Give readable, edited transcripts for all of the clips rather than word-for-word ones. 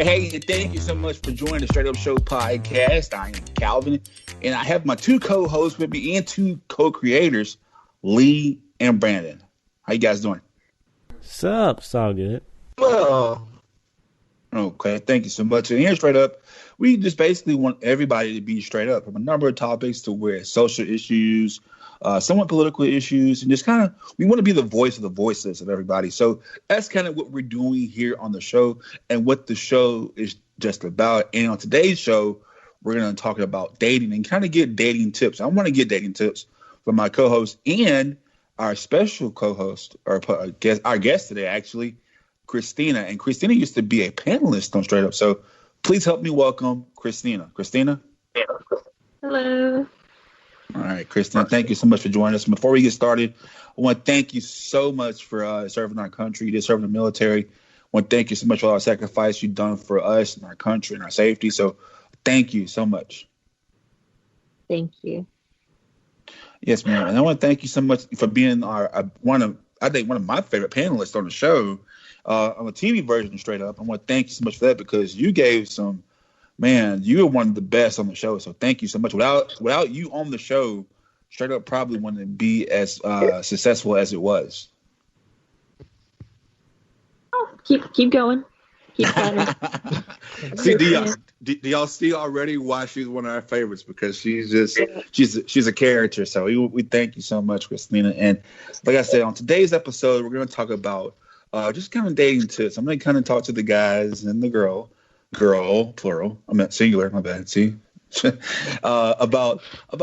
Hey, thank you so much for joining the Straight Up Show podcast. I am Calvin, and I have my two co-hosts with me and two co-creators, Lee and Brandon. How you guys doing? Sup? It's all good. Well, okay, thank you so much. And here, Straight Up, we just basically want everybody to be straight up from a number of topics to where social issues, somewhat political issues, and just kind of, we want to be the voice of the voiceless of everybody. So that's kind of what we're doing here on the show and what the show is just about. And on today's show, we're going to talk about dating and kind of get dating tips. I want to get dating tips from my co-host and our special co-host, or our guest today, actually, Christina. And Christina used to be a panelist on Straight Up. So please help me welcome Christina. Christina? Hello. All right, Christina, thank you so much for joining us. Before we get started, I want to thank you so much for serving our country. You did serve in the military. I want to thank you so much for all the sacrifice you've done for us and our country and our safety. So thank you so much. Thank you. Yes, ma'am. And I want to thank you so much for being one of my favorite panelists on the show, on the TV version, Straight Up. I want to thank you so much for that because you gave some. Man, you were one of the best on the show, so thank you so much. Without you on the show, Straight Up probably wouldn't be as successful as it was. Oh, keep going. Keep climbing. See, do y'all see already why she's one of our favorites? Because she's a character. So we thank you so much, Christina. And like I said, on today's episode, we're going to talk about just kind of dating tips. I'm going to kind of talk to the guys and the girl, plural. I meant singular. My bad. See, about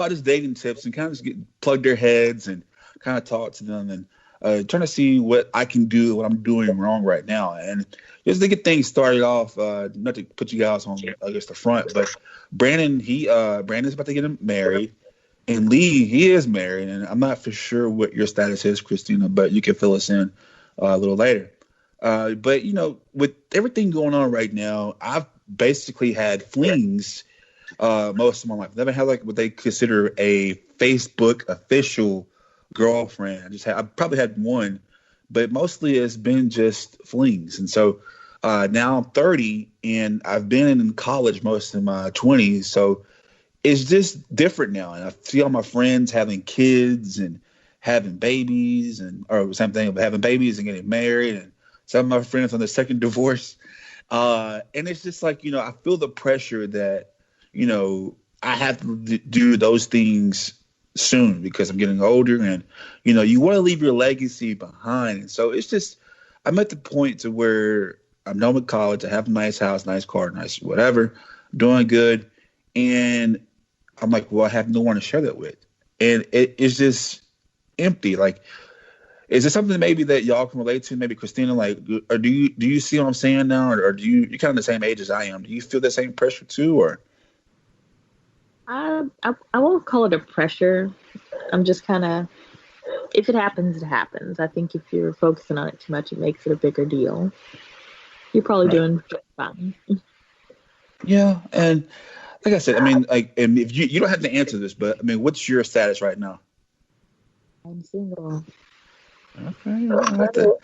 his dating tips and kind of just plug their heads and kind of talk to them and trying to see what I can do, what I'm doing wrong right now, and just to get things started off. Not to put you guys on, I guess, the front, but Brandon's about to get married, and Lee, he is married, and I'm not for sure what your status is, Christina, but you can fill us in a little later. But, with everything going on right now, I've basically had flings most of my life. Never had like what they consider a Facebook official girlfriend. I probably had one, but mostly it's been just flings. And so now I'm 30 and I've been in college most of my 20s. So it's just different now. And I see all my friends having kids and having babies or same thing, but having babies and getting married, and some of my friends on the second divorce. And it's just like, I feel the pressure that, I have to do those things soon because I'm getting older and, you want to leave your legacy behind. And so it's just, I'm at the point to where I'm done with college. I have a nice house, nice car, nice whatever, doing good. And I'm like, well, I have no one to share that with. And it's just empty. Like, is it something maybe that y'all can relate to? Maybe Christina, like, or do you see what I'm saying now, or do you're kind of the same age as I am? Do you feel the same pressure too, or? I won't call it a pressure. I'm just kind of, if it happens, it happens. I think if you're focusing on it too much, it makes it a bigger deal. You're probably doing fine. Yeah, and like I said, I mean, like, and if you don't have to answer this, but I mean, what's your status right now? I'm single. Okay, I'll have to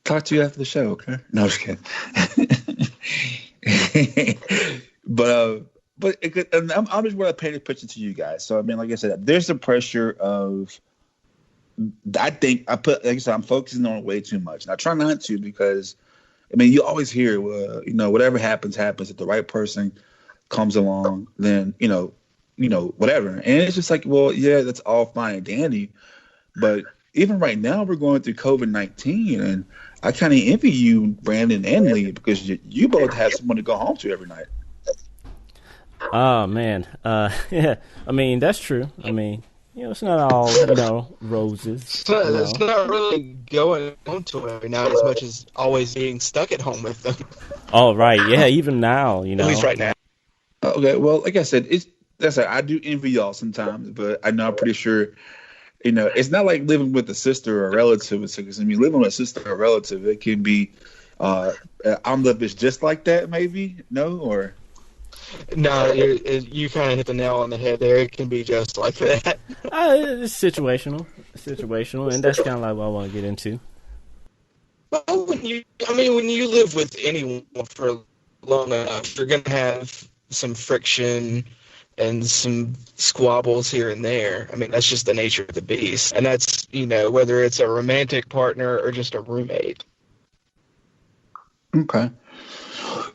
talk to you after the show. Okay, no, I'm just kidding. But I'm just want to paint a picture to you guys. So I mean, like I said, there's the pressure of. I think like I said, I'm focusing on it way too much, and I try not to because, I mean, you always hear, whatever happens. If the right person comes along, then whatever. And it's just like, well, yeah, that's all fine and dandy, but even right now, we're going through COVID-19, and I kind of envy you, Brandon and Lee, because you both have someone to go home to every night. Oh, man. Yeah, I mean, that's true. I mean, it's not all, roses. It's not really going home to them every night as much as always being stuck at home with them. Oh, right. Yeah, even now, At least right now. Okay, well, like I said, I do envy y'all sometimes, but I know I'm pretty sure. It's not like living with a sister or a relative. Because, I mean, living with a sister or a relative, it can be, I don't know if it's just like that, maybe, no, or? No, you kind of hit the nail on the head there. It can be just like that. It's situational, and that's kind of like what I want to get into. Well, when you live with anyone for long enough, you're going to have some friction and some squabbles here and there. I mean, that's just the nature of the beast. And that's, whether it's a romantic partner or just a roommate. Okay.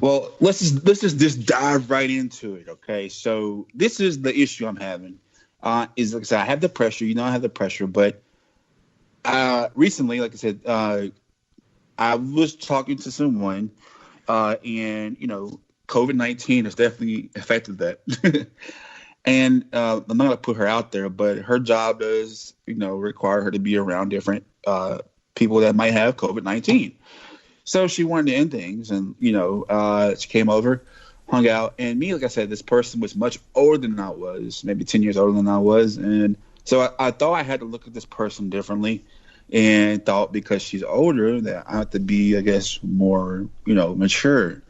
Well, let's just dive right into it. Okay. So this is the issue I'm having. Is like I said, I have the pressure. I have the pressure, but recently, like I said, I was talking to someone, and COVID-19 has definitely affected that. And I'm not gonna put her out there, but her job does, require her to be around different people that might have COVID-19. So she wanted to end things, and she came over, hung out, and me, like I said, this person was much older than I was, maybe 10 years older than I was, and so I thought I had to look at this person differently, and thought because she's older that I have to be, I guess, more, mature.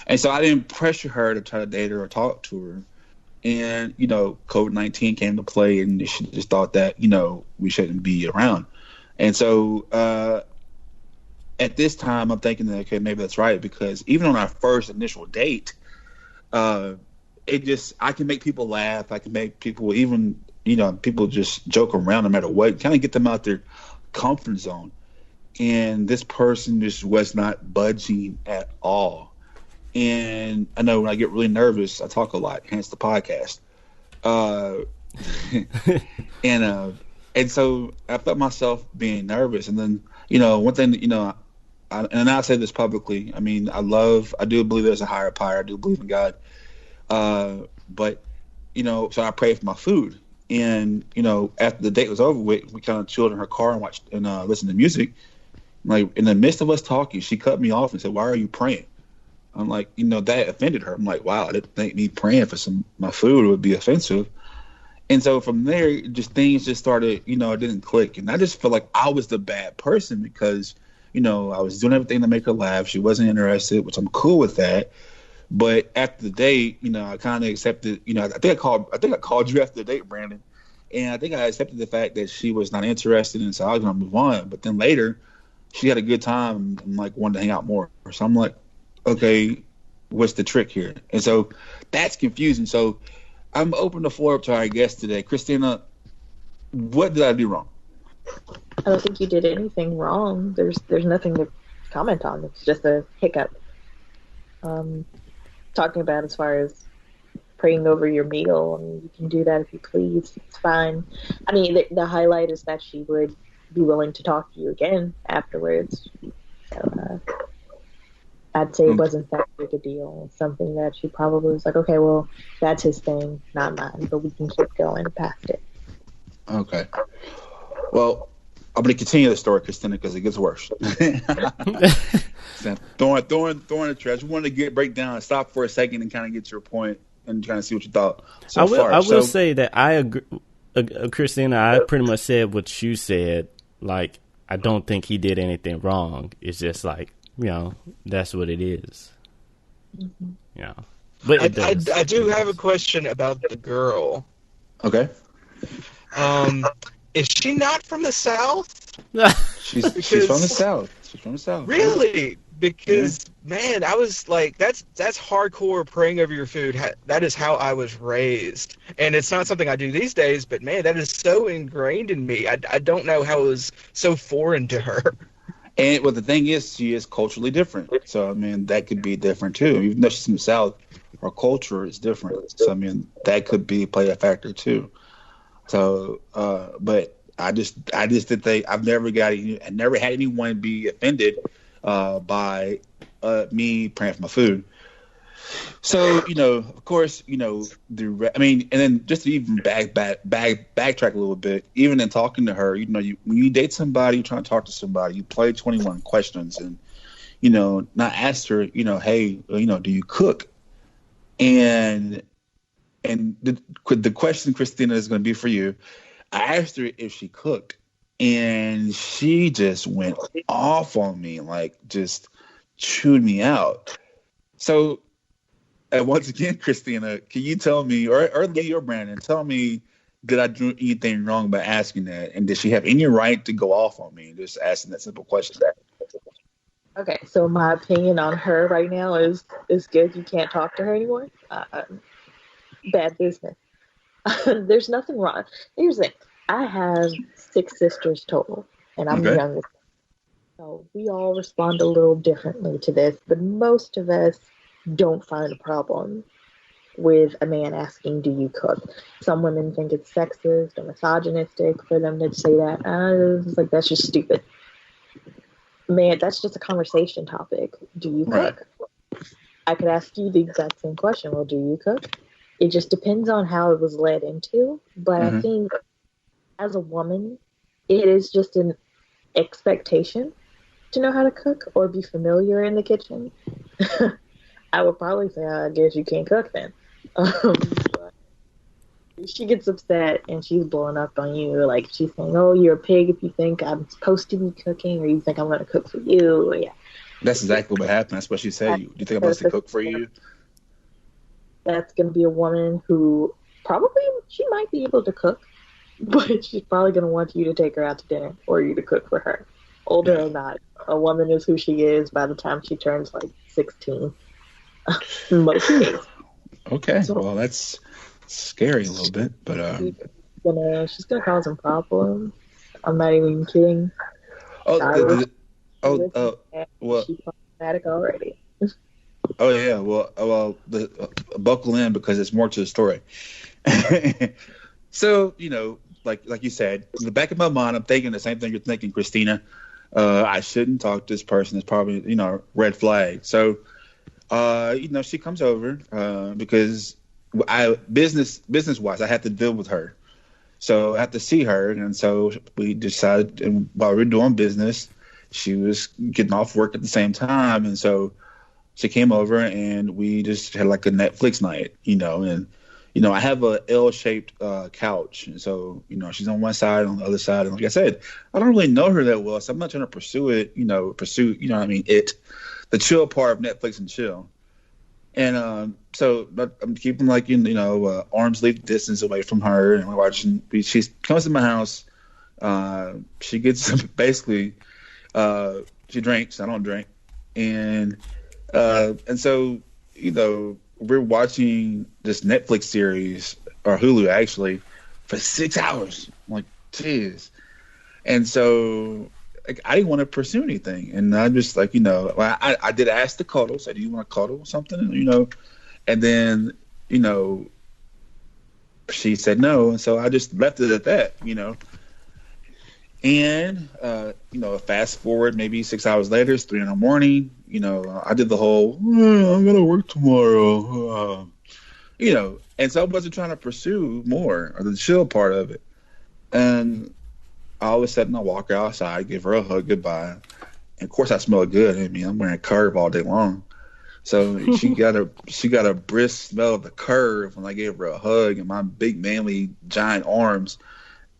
And so I didn't pressure her to try to date her or talk to her. And, COVID-19 came to play, and she just thought that, we shouldn't be around. And so at this time, I'm thinking that, okay, maybe that's right, because even on our first initial date, I can make people laugh. I can make people even, people just joke around no matter what, kind of get them out their comfort zone. And this person just was not budging at all. And I know when I get really nervous, I talk a lot, hence the podcast. And so I felt myself being nervous. And then, one thing, and I'll say this publicly. I mean, I do believe there's a higher power. I do believe in God. But, so I prayed for my food. And, after the date was over with, we kind of chilled in her car and watched and listened to music. Like, in the midst of us talking, she cut me off and said, "Why are you praying?" I'm like, that offended her. I'm like, wow, I didn't think me praying for my food would be offensive. And so from there, things just started, it didn't click. And I just felt like I was the bad person because, I was doing everything to make her laugh. She wasn't interested, which I'm cool with that. But after the date, I kind of accepted, I think I called you after the date, Brandon. And I think I accepted the fact that she was not interested, and so I was going to move on. But then later, she had a good time and wanted to hang out more. So I'm like, okay, what's the trick here? And so that's confusing. So I'm open the floor up to our guest today. Christina, what did I do wrong? I don't think you did anything wrong. There's nothing to comment on. It's just a hiccup. Talking about as far as praying over your meal, I mean, you can do that if you please. It's fine. I mean, the highlight is that she would be willing to talk to you again afterwards. So, I'd say it wasn't that big a deal. It's something that she probably was like, okay, well, that's his thing, not mine, but we can keep going past it. Okay. Well, I'm going to continue the story, Christina, because it gets worse. throwing the trash. We wanted to break down, stop for a second, and kind of get your point and kind of see what you thought so far. I will say that I agree, Christina. I pretty much said what you said. Like, I don't think he did anything wrong. It's just like, that's what it is. Mm-hmm. Yeah. But I do have a question about the girl. Okay. Is she not from the South? She's from the South. She's from the South. Really? Because, man, I was like, that's hardcore praying over your food. That is how I was raised. And it's not something I do these days, but, man, that is so ingrained in me. I don't know how it was so foreign to her. And the thing is, she is culturally different. So, I mean, that could be different, too. Even though she's from the South, her culture is different. So, I mean, that could play a factor, too. So, but I just did think I never had anyone be offended by me praying for my food. So, of course, and then just to even backtrack a little bit, even in talking to her, when you date somebody, you're trying to talk to somebody, you play 21 questions and, not ask her, hey, do you cook? And the question, Christina, is going to be for you. I asked her if she cooked, and she just went off on me, like just chewed me out. So, once again, Christina, can you tell me, or Lee or Brandon, tell me, did I do anything wrong by asking that? And did she have any right to go off on me just asking that simple question? Okay, so my opinion on her right now is good. You can't talk to her anymore. Bad business. There's nothing wrong. Here's the thing. I have 6 sisters total, and I'm the Okay. youngest. So we all respond a little differently to this, but most of us don't find a problem with a man asking, "Do you cook?" Some women think it's sexist or misogynistic for them to say that. It's like that's just stupid. Man, that's just a conversation topic. Do you Right. cook? I could ask you the exact same question. Well, do you cook? It just depends on how it was led into. But I Mm-hmm. think as a woman, it is just an expectation to know how to cook or be familiar in the kitchen. I would probably say, I guess you can't cook then. But if she gets upset and she's blowing up on you, like she's saying, "Oh, you're a pig if you think I'm supposed to be cooking, or you think I'm going to cook for you." Yeah, That's exactly what happened. That's what she said. You do you think I'm supposed to cook for you? that's going to be a woman who probably she might be able to cook, but she's probably going to want you to take her out to dinner or you to cook for her. Older or not, a woman is who she is by the time she turns like 16. In most cases. Okay. So Well, that's scary a little bit, but she's gonna cause some problems. I'm not even kidding. oh, I wish oh, well, she's problematic already. oh yeah, buckle in because there's more to the story. So, like you said, in the back of my mind, I'm thinking the same thing you're thinking, Christina. I shouldn't talk to this person. It's probably, red flag. So, she comes over because business wise, I had to deal with her. So I had to see her, and so we decided, and while we were doing business, she was getting off work at the same time, and so she came over, and we just had like a Netflix night, and I have a L-shaped couch, and so she's on one side, on the other side, and like I said, I don't really know her that well, so I'm not trying to pursue it, what I mean, the chill part of Netflix and chill. And but I'm keeping like arm's length distance away from her, and we're watching. She comes to my house. She gets basically. She drinks. I don't drink, and so we're watching this Netflix series or Hulu actually for 6 hours. I'm like, jeez. And so like, I didn't want to pursue anything, and I just like I did ask to cuddle. So do you want to cuddle or something? And then she said no, and so I just left it at that. And fast forward maybe 6 hours later, it's 3 in the morning. I did the whole I'm gonna work tomorrow. And so I wasn't trying to pursue more or the chill part of it. And all of a sudden, I walk her outside, give her a hug, goodbye. And of course, I smell good. I mean, I'm wearing Curve all day long, so she got a brisk smell of the Curve when I gave her a hug and my big, manly, giant arms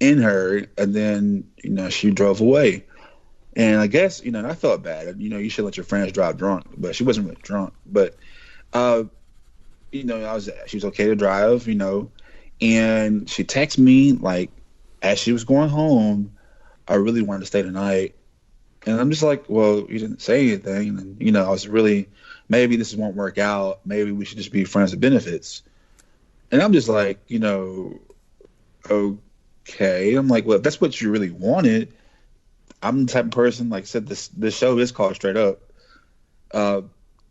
in her. And then, she drove away. And I guess, I felt bad. You should let your friends drive drunk, but she wasn't really drunk. But, she was okay to drive, and she texted me like as she was going home, I really wanted to stay the night. And I'm just like, well, you didn't say anything. And, I was really, maybe this won't work out. Maybe we should just be friends with benefits. And I'm just like, okay. I'm like, well, if that's what you really wanted, I'm the type of person, like I said, this show is called Straight Up.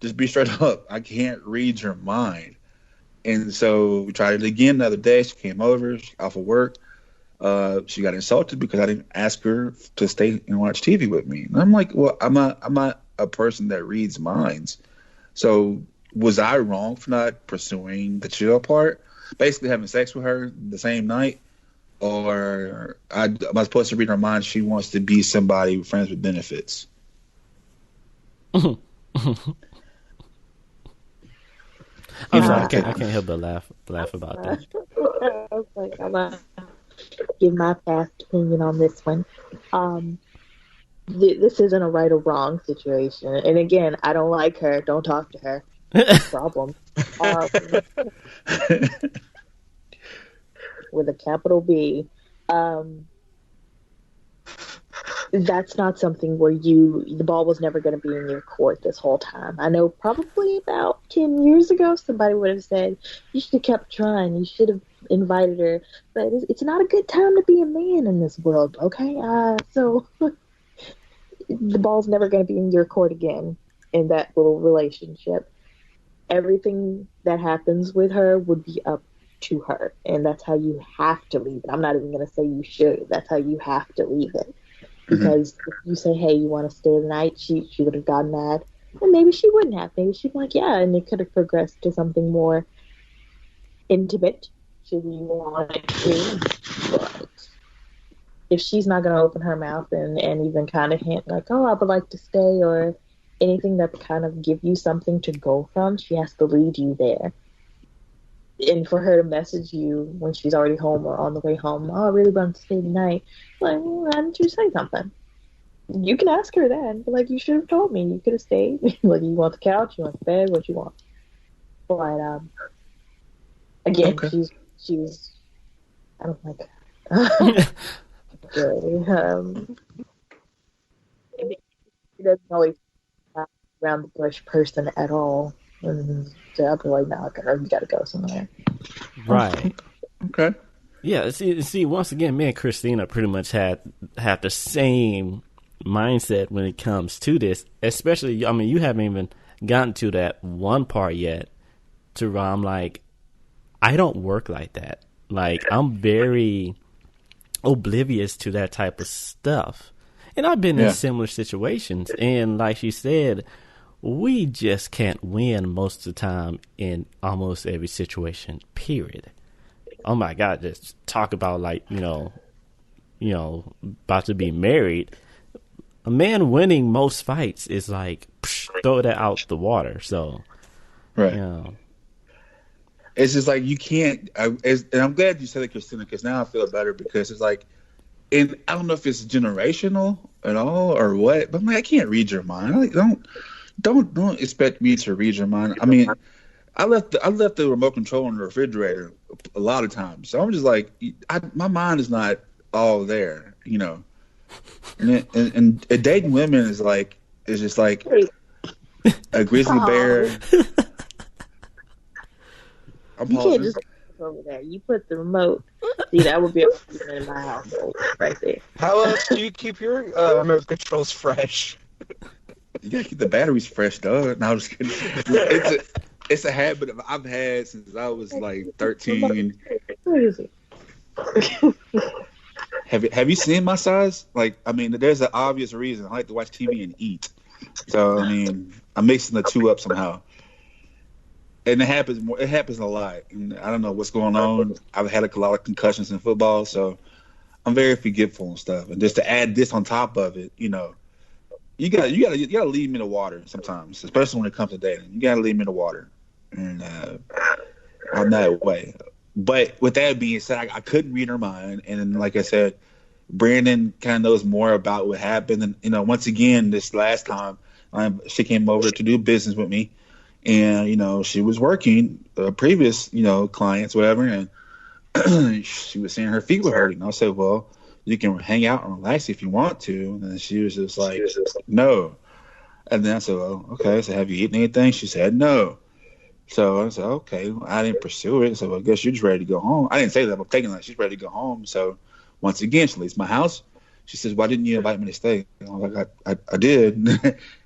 Just be straight up. I can't read your mind. And so we tried it again the other day. She came over, off of work. She got insulted because I didn't ask her to stay and watch TV with me. And I'm like, well, I'm not a person that reads minds. So was I wrong for not pursuing the chill part? Basically having sex with her the same night? Or am I supposed to read her mind? She wants to be somebody with friends with benefits. I can't help but laugh about that. I was like, I'm gonna give my fast opinion on this one. This isn't a right or wrong situation, and again, I don't like her. Don't talk to her. Problem. With a capital B. that's not something where the ball was never going to be in your court this whole time. I know probably about 10 years ago, somebody would have said, you should have kept trying. You should have invited her. But it's not a good time to be a man in this world, okay? So the ball's never going to be in your court again in that little relationship. Everything that happens with her would be up to her. And that's how you have to leave it. I'm not even going to say you should. That's how you have to leave it. Because if you say, hey, you want to stay the night, she would have gotten mad. And maybe she wouldn't have. Maybe she'd be like, yeah, and it could have progressed to something more intimate, should you want it to. But if she's not going to open her mouth and even kind of hint like, oh, I would like to stay, or anything that kind of give you something to go from, she has to lead you there. And for her to message you when she's already home or on the way home, oh, I really want to stay tonight. Like, well, why didn't you say something? You can ask her that. Like, you should have told me. You could have stayed. Like, you want the couch? You want the bed? What you want? But, again, okay. she's, I don't like her. She doesn't always around the bush person at all. And so I'll be like, no, girl, you gotta go somewhere. Right. Okay. Yeah, see, once again, me and Christina pretty much have the same mindset when it comes to this. Especially, I mean, you haven't even gotten to that one part yet to where I'm like, I don't work like that. Like, I'm very oblivious to that type of stuff. And I've been in similar situations. And like she said, we just can't win most of the time in almost every situation, period. Oh my God, just talk about like, you know, about to be married. A man winning most fights is like, throw that out the water. So, right. You know. It's just like you can't, and I'm glad you said it, Christina, because now I feel better because it's like, and I don't know if it's generational at all or what, but I'm like, I can't read your mind. Like, don't expect me to read your mind. I mean, I left the remote control in the refrigerator a lot of times, so I'm just like, my mind is not all there, you know. And dating women is just like a grizzly bear. You can't just over there. You put the remote. See, that would be a problem in my household right there. How else do you keep your remote controls fresh? You gotta keep the batteries fresh, dog. No, I'm just kidding. It's a habit I've had since I was like 13. Where is it? Have you seen my size? Like, I mean, there's an obvious reason. I like to watch TV and eat. So, I mean, I'm mixing the two up somehow. And it happens a lot. And I don't know what's going on. I've had a lot of concussions in football, so I'm very forgetful and stuff. And just to add this on top of it, you know, you gotta leave me in the water sometimes, especially when it comes to dating. You gotta leave me in the water, and I'm that way. But with that being said, I couldn't read her mind, and then, like I said, Brandon kind of knows more about what happened. And you know, once again, this last time, she came over to do business with me, and you know, she was working previous, you know, clients, whatever, and she was saying her feet were hurting. I said, well, you can hang out and relax if you want to. And she was just like, no. And then I said, well, okay. So have you eaten anything? She said, no. So I said, okay. Well, I didn't pursue it. So I guess you're just ready to go home. I didn't say that, but I'm thinking like she's ready to go home. So once again, she leaves my house. She says, why didn't you invite me to stay? I was like, I did.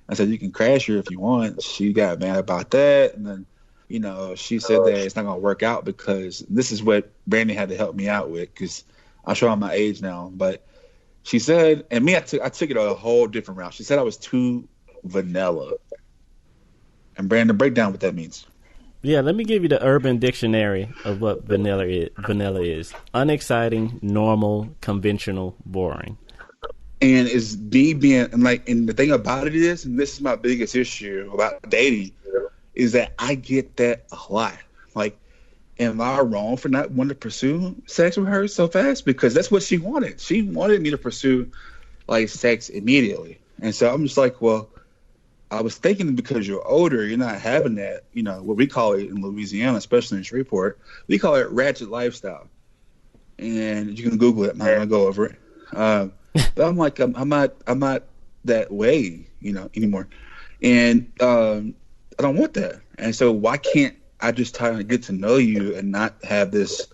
I said, you can crash here if you want. She got mad about that. And then, you know, she said that it's not going to work out because this is what Brandon had to help me out with because I'm showing my age now. But she said, and me, I took it a whole different route. She said I was too vanilla. And Brandon, break down what that means. Yeah, let me give you the Urban Dictionary of what vanilla is. Unexciting, normal, conventional, boring. And it's me being, and the thing about it is, and this is my biggest issue about dating, is that I get that a lot. Like, am I wrong for not wanting to pursue sex with her so fast? Because that's what she wanted. She wanted me to pursue, like, sex immediately. And so I'm just like, well, I was thinking because you're older, you're not having that, you know, what we call it in Louisiana, especially in Shreveport, we call it ratchet lifestyle. And you can Google it. I'm not going to go over it. But I'm like, I'm not that way, anymore. And I don't want that. And so why can't I just try to get to know you and not have this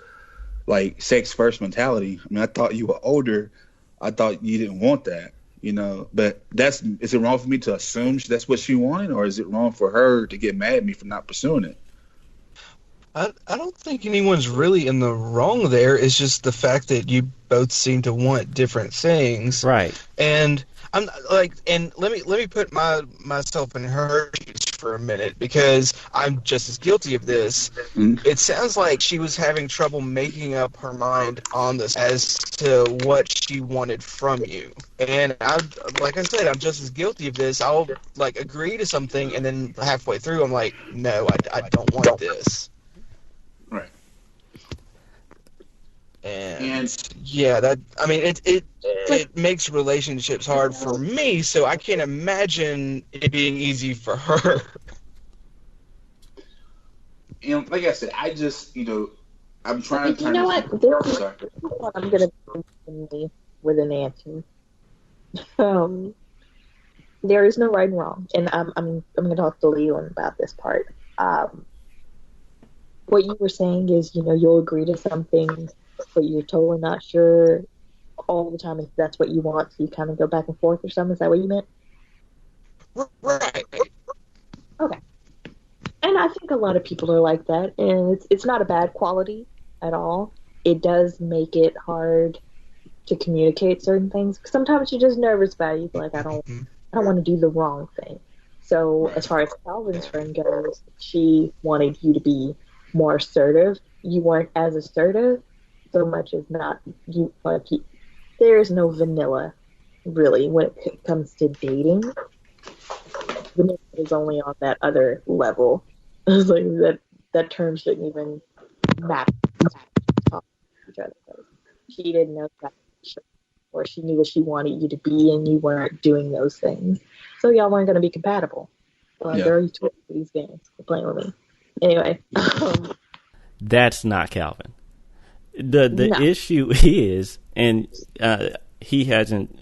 like sex first mentality? I mean, I thought you were older. I thought you didn't want that, But is it wrong for me to assume that's what she wanted, or is it wrong for her to get mad at me for not pursuing it? I don't think anyone's really in the wrong there. It's just the fact that you both seem to want different things. Right. And I'm like, and let me put myself in her shoes for a minute, because I'm just as guilty of this. Mm-hmm. It sounds like she was having trouble making up her mind on this as to what she wanted from you. And like I said, I'm just as guilty of this. I'll like agree to something, and then halfway through, I'm like, no, I don't want this. Right. And yeah, it makes relationships hard for me, so I can't imagine it being easy for her. And like I said, I just, I'm trying to turn. You know what? I'm gonna be with an answer. There is no right and wrong, and I'm gonna talk to Leland about this part. What you were saying is, you'll agree to something, but you're totally not sure all the time if that's what you want, so you kind of go back and forth or something. Is that what you meant? Right. Okay. And I think a lot of people are like that, and it's not a bad quality at all. It does make it hard to communicate certain things, because sometimes you're just nervous about it. You're like, I don't want to do the wrong thing. So as far as Calvin's friend goes, she wanted you to be more assertive. You weren't as assertive, so much as not. There is no vanilla, really, when it comes to dating. Vanilla is only on that other level. It's like that term shouldn't even match talk to each other. She didn't know that, or she knew what she wanted you to be, and you weren't doing those things. So y'all weren't going to be compatible. Well, girl, you took these games. You're playing with me. Anyway. That's not Calvin. The issue is, and he hasn't.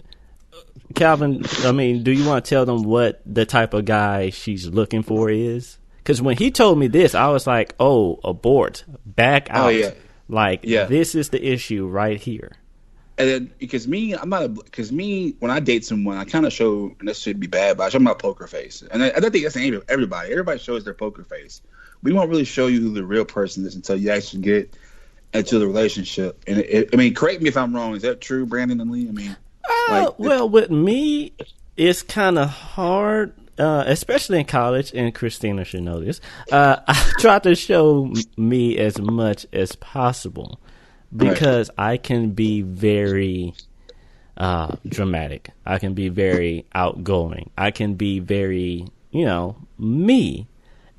Calvin, I mean, do you want to tell them what the type of guy she's looking for is? Because when he told me this, I was like, oh, abort. Back out. This is the issue right here. And then, because when I date someone, I kind of show, and this should be bad, but I show my poker face. And I think that's the aim of everybody. Everybody shows their poker face. We won't really show you who the real person is until you actually get into the relationship. And correct me if I'm wrong. Is that true, Brandon and Lee? I mean, well, with me, it's kind of hard, especially in college, and Christina should know this. I try to show me as much as possible, because I can be very dramatic. I can be very outgoing. I can be very, me.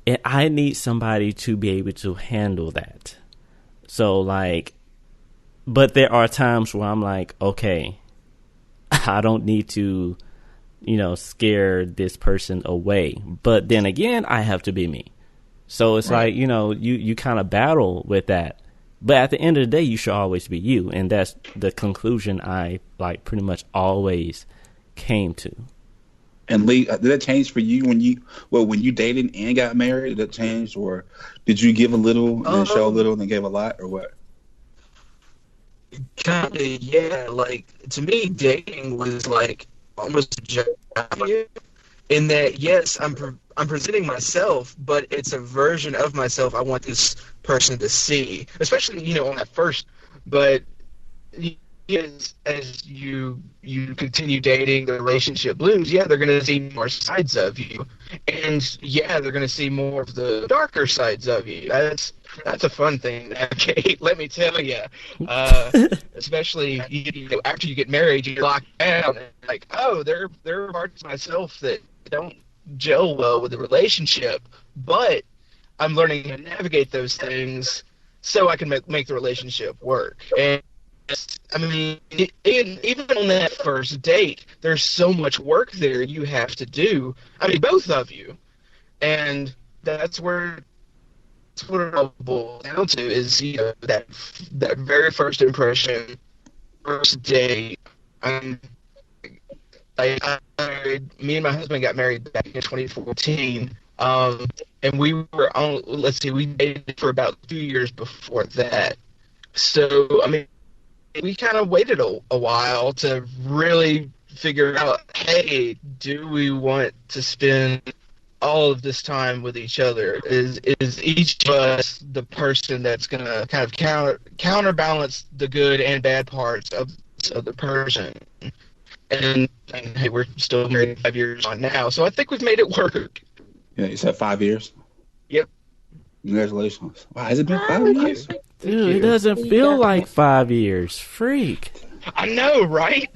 And I need somebody to be able to handle that. So, but there are times where I'm like, okay, I don't need to, scare this person away. But then again, I have to be me. So it's like, you kind of battle with that. But at the end of the day, you should always be you. And that's the conclusion I pretty much always came to. And Lee, did that change for you when you dated and got married? Did that change, or did you give a little and then show a little and then give a lot, or what? Kind of, yeah. Like, to me, dating was like almost a job in that, yes, I'm presenting myself, but it's a version of myself I want this person to see, especially on that first. But as you continue dating, the relationship blooms. Yeah, they're going to see more sides of you, and yeah, they're going to see more of the darker sides of you. That's a fun thing to navigate, let me tell you. Especially after you get married, you're locked down. And like, oh, there are parts of myself that don't gel well with the relationship, but I'm learning to navigate those things so I can make the relationship work. And I mean, even on that first date, there's so much work there you have to do. I mean, both of you, and that's what it all boils down to is that very first impression, first date. I'm me and my husband got married back in 2014. And we were on, let's see, we dated for about 2 years before that. So, I mean, we kind of waited a while to really figure out, hey, do we want to spend all of this time with each other? Is each of us the person that's going to kind of counterbalance the good and bad parts of the person? And hey, we're still married 5 years on now, so I think we've made it work. Yeah, you said 5 years? Yep. Congratulations. Wow, has it been 5 years? Dude, it doesn't feel like 5 years. Freak. I know, right?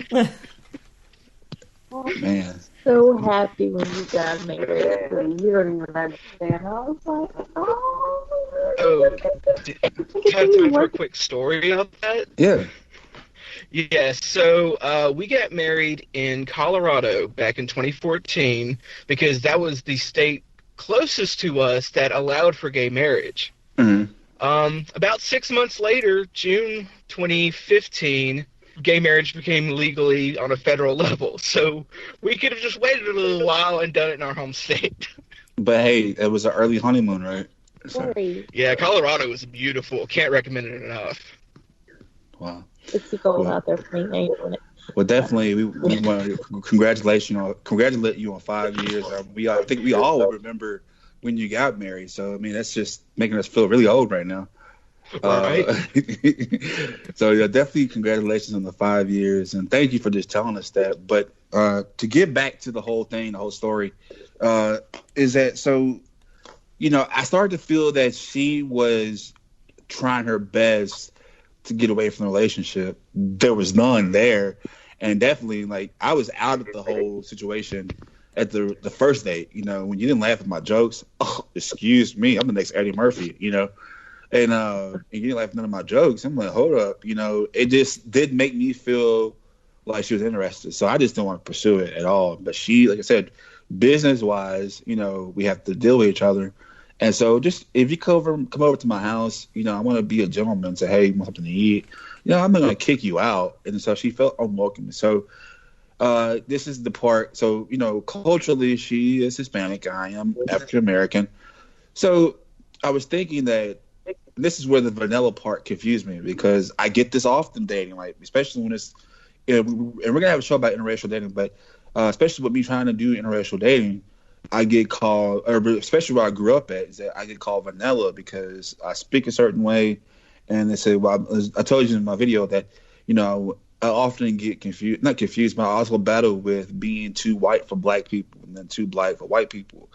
Man. So happy when you got married. You don't even understand. I was like, Oh, can I tell you a quick story about that? Yeah. Yeah, so we got married in Colorado back in 2014 because that was the state closest to us that allowed for gay marriage. Mm-hmm. About 6 months later, June 2015, gay marriage became legally on a federal level. So we could have just waited a little while and done it in our home state. But hey, it was an early honeymoon, right? So, yeah, Colorado was beautiful. Can't recommend it enough. wow. It's cold out there for me. Ain't doing it. Well, definitely, we want to congratulate you on 5 years. I think we all will remember when you got married. So, I mean, that's just making us feel really old right now. Right. So, yeah, definitely congratulations on the 5 years. And thank you for just telling us that. But to get back to the whole thing, the whole story, is that so, I started to feel that she was trying her best to get away from the relationship. There was none there. And definitely, like, I was out of the whole situation at the first date. When you didn't laugh at my jokes, excuse me, I'm the next Eddie Murphy, and you didn't laugh at none of my jokes. I'm like, hold up, it just did make me feel like she was interested. So I just didn't want to pursue it at all. But she, like I said, business wise, we have to deal with each other. And so just if you come over to my house, I want to be a gentleman and say, hey, you want something to eat? I'm not going to kick you out. And so she felt unwelcome. So this is the part. So, culturally, she is Hispanic. I am African American. So I was thinking that this is where the vanilla part confused me, because I get this often dating, like, especially when it's, and we're going to have a show about interracial dating, but especially with me trying to do interracial dating, I get called, or especially where I grew up at, is that I get called vanilla because I speak a certain way. And they say, well, I told you in my video that, I often get not confused, but I also battle with being too white for black people and then too black for white people.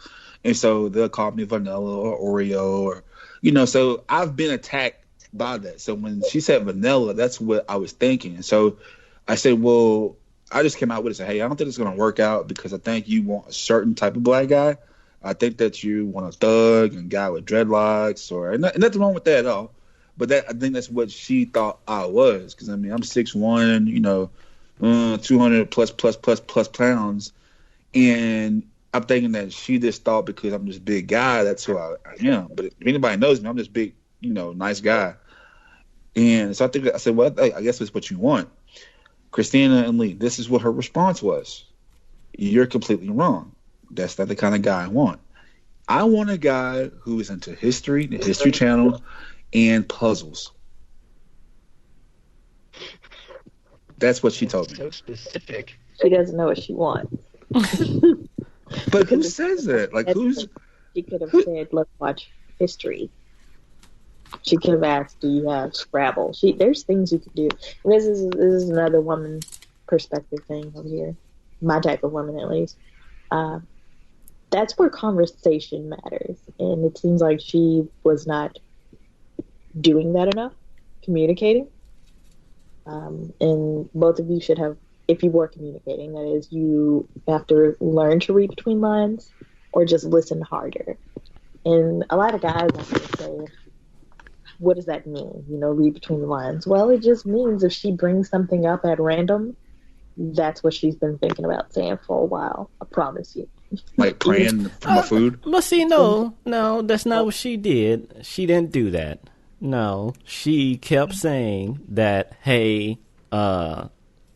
And so they'll call me vanilla or Oreo or, so I've been attacked by that. So when she said vanilla, that's what I was thinking. And so I said, well, I just came out with it and said, hey, I don't think it's going to work out because I think you want a certain type of black guy. I think that you want a thug and guy with dreadlocks and nothing wrong with that at all. But I think that's what she thought I was. Because, I mean, I'm 6'1", 200 plus pounds. And I'm thinking that she just thought because I'm this big guy, that's who I am. But if anybody knows me, I'm this big, nice guy. And so I said, well, I guess that's what you want. Christina and Lee, this is what her response was. You're completely wrong. That's not the kind of guy I want. I want a guy who is into history, the History Channel, and puzzles. That's what she told me. So specific. She doesn't know what she wants. But who says that? Like, who's... She could have said, let's watch history. She could have asked, do you have Scrabble? There's things you could do. And this is another woman perspective thing over here. My type of woman, at least. That's where conversation matters. And it seems like she was not doing that enough, communicating. And both of you should have, if you were communicating, that is, you have to learn to read between lines or just listen harder. And a lot of guys like to say, what does that mean? Read between the lines. Well, it just means if she brings something up at random, that's what she's been thinking about saying for a while. I promise you. Like praying for my food? But see, no, that's not what she did. She didn't do that. No, she kept saying that, hey,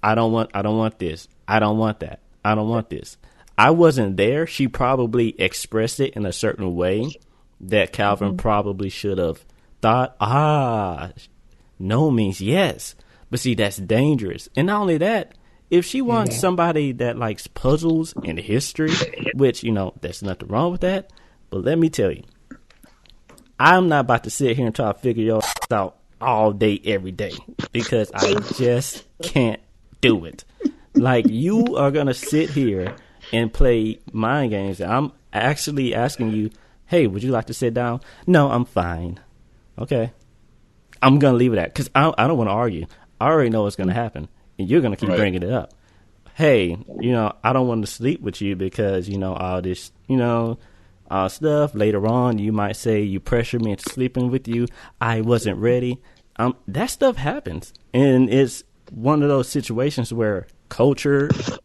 I don't want this. I don't want that. I don't want this. I wasn't there. She probably expressed it in a certain way that Calvin probably should have thought, no means yes. But see, that's dangerous. And not only that, if she wants somebody that likes puzzles and history, which, there's nothing wrong with that. But let me tell you, I'm not about to sit here and try to figure your out all day, every day, because I just can't do it. Like, you are going to sit here and play mind games. I'm actually asking you, hey, would you like to sit down? No, I'm fine. Okay. I'm going to leave it at, because I don't want to argue. I already know what's going to happen, and you're going to keep bringing it up. Hey, I don't want to sleep with you because, all this, stuff. Later on, you might say you pressured me into sleeping with you. I wasn't ready. That stuff happens, and it's one of those situations where cultures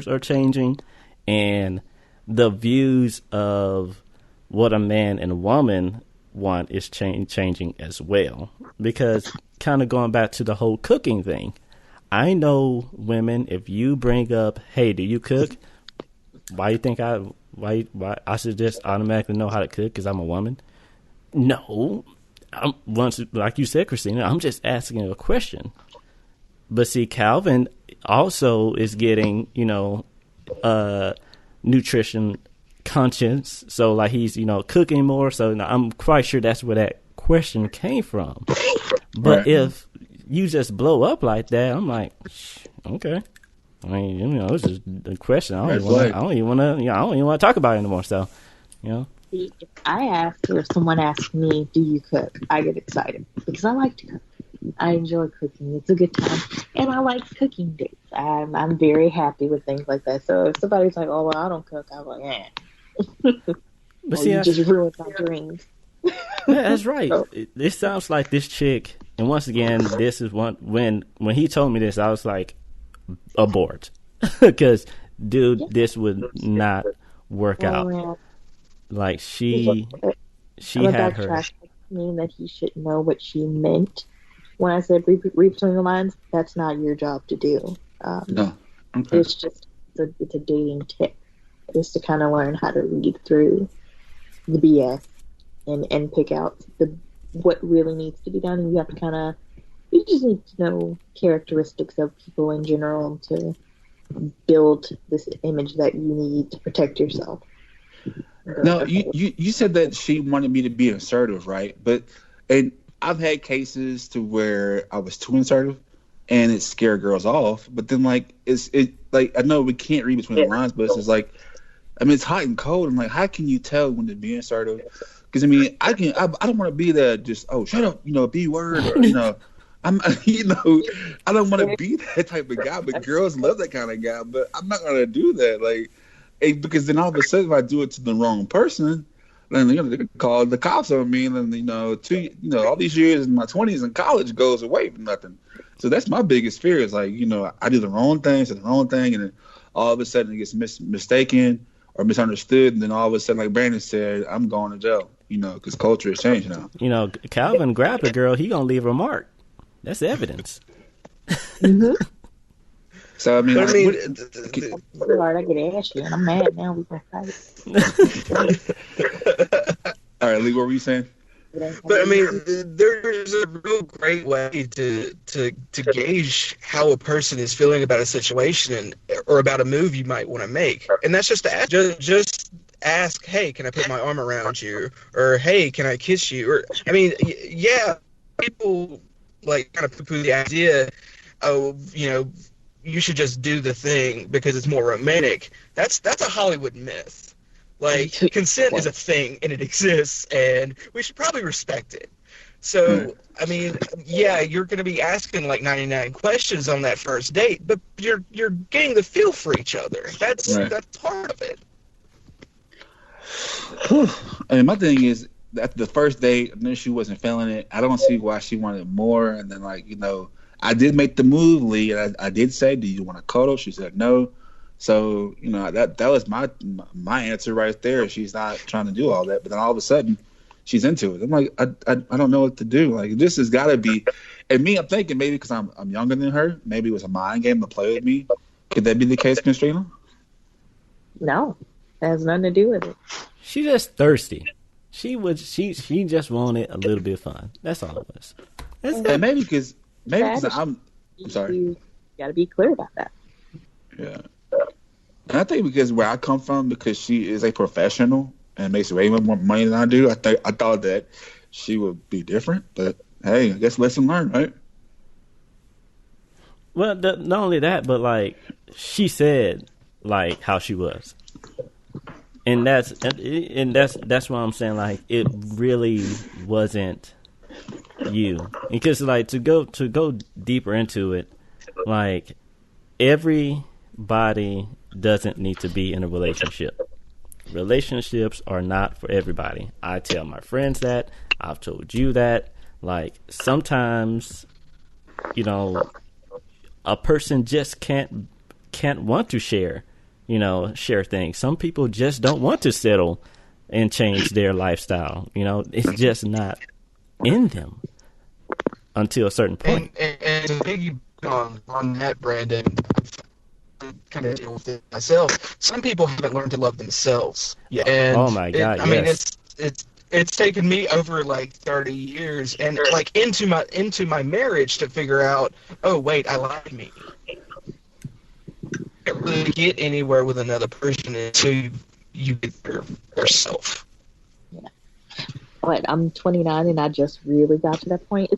are changing, and the views of what a man and a woman want is changing as well. Because kind of going back to the whole cooking thing, I know women, if you bring up, hey, do you cook? Why you think why I should just automatically know how to cook because I'm a woman? No. Once, like you said, Christina, I'm just asking a question. But see, Calvin also is getting, nutrition conscience. So like he's, cooking more. So I'm quite sure that's where that question came from. But if you just blow up like that, I'm like, okay. I mean, it's just a question. I don't even want to talk about it anymore. So, See, if I ask or if someone asks me, do you cook? I get excited because I like to cook. I enjoy cooking. It's a good time. And I like cooking dates. I'm very happy with things like that. So if somebody's like, oh, well, I don't cook, I'm like, But see, you just ruined my dreams. Yeah, that's right. So, this sounds like this chick. And once again, this is when he told me this, I was like, abort. Because, dude, this would not work out. Man. Like, she had her. I mean that he should know what she meant. When I said read between the lines, that's not your job to do. No. Okay. It's just it's a dating tip, just to kind of learn how to read through the BS and pick out what really needs to be done. And you just need to know characteristics of people in general to build this image that you need to protect yourself. No, you said that she wanted me to be assertive, right? And I've had cases to where I was too assertive, and it scared girls off. But then, like, I know we can't read between the lines, but it's just like, I mean, it's hot and cold. I'm like, how can you tell when to be assertive? Because I mean, I don't want to be that just shut up, B word, or I'm I don't want to be that type of guy. But girls love that kind of guy. But I'm not gonna do that, like. Because then all of a sudden, if I do it to the wrong person, then they could call the cops on me, and then all these years in my 20s in college goes away for nothing. So that's my biggest fear is like I do the wrong thing, say the wrong thing, and then all of a sudden it gets mistaken or misunderstood, and then all of a sudden, like Brandon said, I'm going to jail. Because culture has changed now. Calvin grabbed a girl, he gonna leave a mark. That's evidence. Mm-hmm. So I mean, I get ashy, and I'm mad now. We can fight. All right, Lee, what were you saying? But I mean, there's a real great way to gauge how a person is feeling about a situation or about a move you might want to make, and that's just to ask. Just ask, hey, can I put my arm around you? Or hey, can I kiss you? Or I mean, yeah, people like kind of poo-poo the idea of you should just do the thing because it's more romantic. That's a Hollywood myth. Like, consent is a thing, and it exists, and we should probably respect it. So, I mean, yeah, you're going to be asking, like, 99 questions on that first date, but you're getting the feel for each other. That's part of it. And my thing is, after the first date, and then she wasn't feeling it, I don't see why she wanted more, and then, like, I did make the move, Lee, and I did say, do you want to cuddle? She said no. So, that was my answer right there. She's not trying to do all that. But then all of a sudden, she's into it. I'm like, I don't know what to do. Like, this has got to be. And me, I'm thinking maybe because I'm younger than her, maybe it was a mind game to play with me. Could that be the case, Christina? No, it has nothing to do with it. She's just thirsty. She just wanted a little bit of fun. That's all it was. And maybe because I'm sorry. You got to be clear about that. Yeah. And I think because where I come from, because she is a professional and makes way more money than I do, I thought that she would be different. But hey, I guess lesson learned, right? Well, not only that, but like she said, like how she was, and that's why I'm saying like it really wasn't you, because like to go deeper into it, like everybody doesn't need to be in a relationship. Relationships are not for everybody. I tell my friends that. I've told you that. Like sometimes, you know, a person just can't want to share things. Some people just don't want to settle and change their lifestyle. You know, it's just not in them until a certain point. And to piggyback on that, Brandon, kind of deal with it myself. Some people haven't learned to love themselves. Yeah. And oh my God. I mean, it's taken me over like 30 years and like into my marriage to figure out, oh wait, I like me. You can't really get anywhere with another person until you get yourself. Yeah. But I'm 29 and I just really got to that point.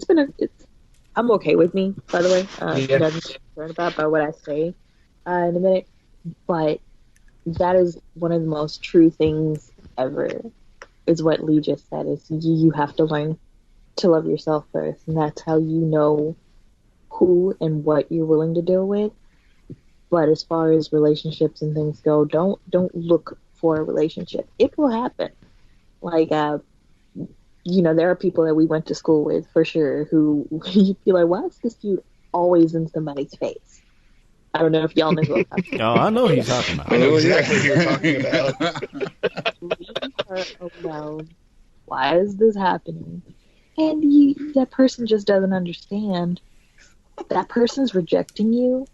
I'm okay with me, by the way. Nothing to concern about by what I say in a minute. But that is one of the most true things ever. Is what Lee just said, is you have to learn to love yourself first, and that's how you know who and what you're willing to deal with. But as far as relationships and things go, don't look for a relationship. It will happen. Like, there are people that we went to school with, for sure, who you'd be like, why is this dude always in somebody's face? I don't know if y'all know who I'm talking about. Oh, I know who you're talking about. I know exactly who you're talking about. Leave her alone. Why is this happening? And that person just doesn't understand. That person's rejecting you.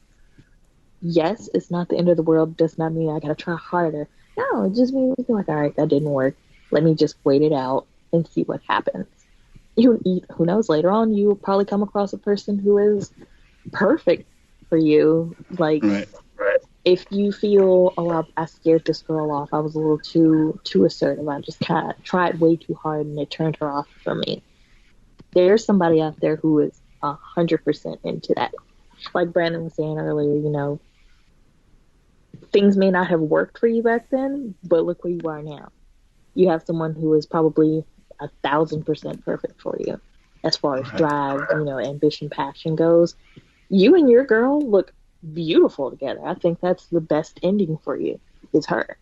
Yes, it's not the end of the world. Does not mean I gotta try harder. No, it just means like, all right, that didn't work. Let me just wait it out and see what happens. Who knows? Later on, you will probably come across a person who is perfect for you. Like, right. If you feel, I scared this girl off, I was a little too assertive, I just kind of tried way too hard and it turned her off for me. There's somebody out there who is 100% into that. Like Brandon was saying earlier, things may not have worked for you back then, but look where you are now. You have someone who is probably 1,000% perfect for you as far as drive, ambition, passion goes. You and your girl look beautiful together. I think that's the best ending for you, is her.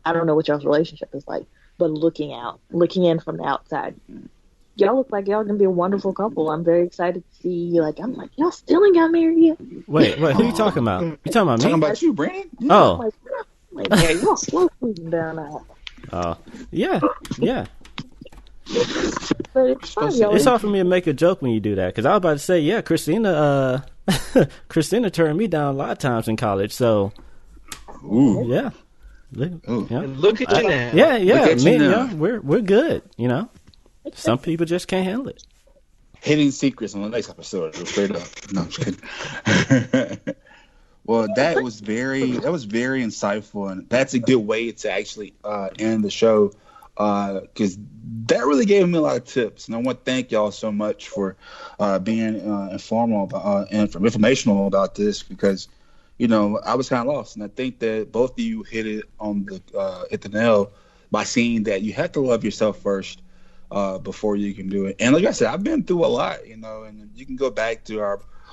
I don't know what y'all's relationship is like, but looking in from the outside, y'all look like y'all gonna be a wonderful couple. I'm very excited to see. I'm like, y'all still ain't got married yet? Wait, who you talking about? You talking about me? Talking about you, Brandon? Yeah. Oh, yeah, y'all slow cruising down out. Oh, yeah. But it's fun, y'all. It's hard for me to make a joke when you do that, because I was about to say, yeah, Christina turned me down a lot of times in college. So, ooh, yeah. Look at you now. Yeah. We're good. Some people just can't handle it. Hidden secrets on the next episode. Straight up. No, I'm just kidding. Well, that was very insightful, and that's a good way to actually end the show, because that really gave me a lot of tips. And I want to thank y'all so much for being informational about this, because I was kind of lost, and I think that both of you hit it on hit the nail by seeing that you have to love yourself first before you can do it. And like I said, I've been through a lot, and you can go back to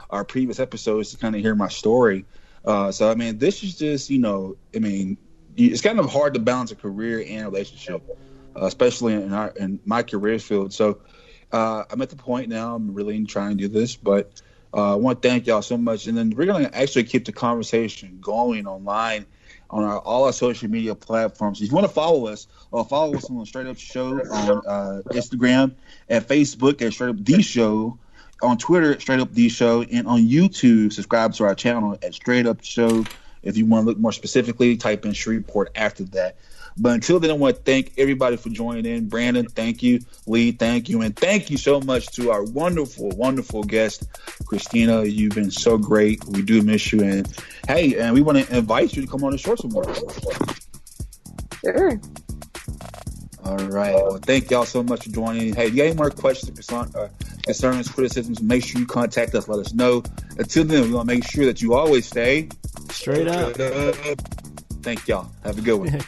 our previous episodes to kind of hear my story. So I mean, this is just it's kind of hard to balance a career and a relationship, especially in my career field. So I'm at the point now. I'm really trying to do this, but I want to thank y'all so much. And then we're going to actually keep the conversation going online on all our social media platforms. If you want to follow us on the Straight Up Show on Instagram, at Facebook at Straight Up The Show, on Twitter at Straight Up The Show, and on YouTube, subscribe to our channel at Straight Up Show. If you want to look more specifically, type in Shreveport after that. But until then, I want to thank everybody for joining in. Brandon, thank you. Lee, thank you. And thank you so much to our wonderful, wonderful guest, Christina. You've been so great. We do miss you. And hey, and we want to invite you to come on the show some more. Sure. All right. Well, thank y'all so much for joining. Hey, if you got any more questions, concerns, criticisms, make sure you contact us. Let us know. Until then, we want to make sure that you always stay straight up. Thank y'all. Have a good one.